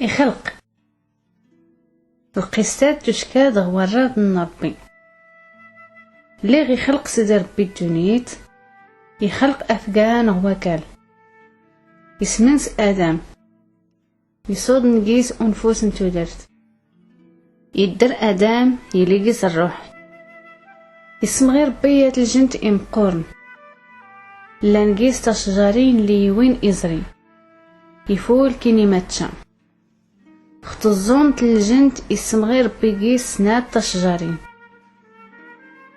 يخلق القصات تشكاد غورات من ربي اللي غيخلق سيدي ربي الدنيت يخلق أفقان غوكال يسمنس آدم يصود نقيس أنفوس نتودرت يدر آدم يلقيس الروح يسمغي ربية الجنت إمقورن لا نقيس تشجارين ليوين إزري يفول كينيماتشا اختزونت الجنت يسمغي ربي قيس سناد تشجارين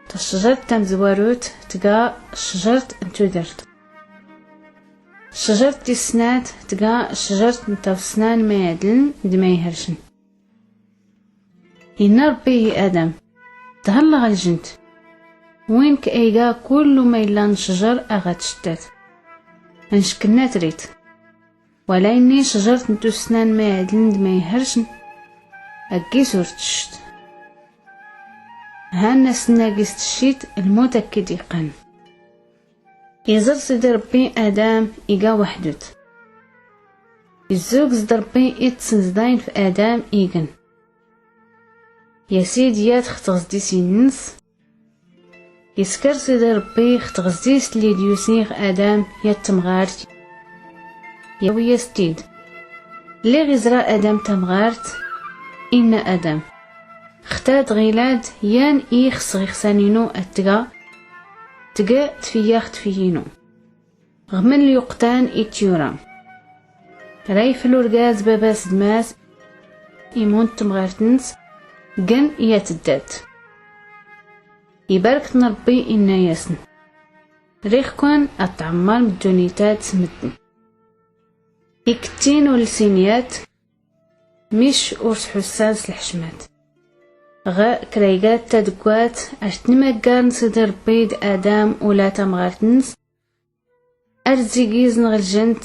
تشجرة تمزواروت تقا شجرة انتودرت شجرة السنات تقا شجرة نتوسنان ما يدلن دما يهرشن إن ربي آدم تهلغ الجنت وين كأيقا كل ما يلان شجر أغاد شتات انشكنا تريت ولا إني شجرة نتوسنان ما يدلن دما يهرشن أكي سورة الشت هانا سناقيس تشيت المتأكد يقن يزر سيدي ربي آدم إيقا وحدوت الزوج سيدي ربي إتسنزدين في آدم إيقن يا سيدي يا تختغزدي سينس يسكر سيدي ربي ختغزديس اللي ديوسيغ آدم يا تمغارت يا ويا ستيد اللي غزرا آدم تمغارت إن آدم اختاد غيلاد يان إيخس غيخسانينو أتقا تقا تفياخ تفيينو غمن اليقتان إتيورا رايف الورقاز باباس دماس إيمون تمغارتنس قن ياتدات يبارك نربي إنا ياسن ريخ كون أطعمار مدونيتات سمتن إكتين والسينيات مش أورس حساس الحشمات غا كريقات تدقوات أشتنمكار نسيدي ربي آدم ولا تمغارتنس أرزيقيز نغل جنت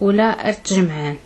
ولا أرتجمعان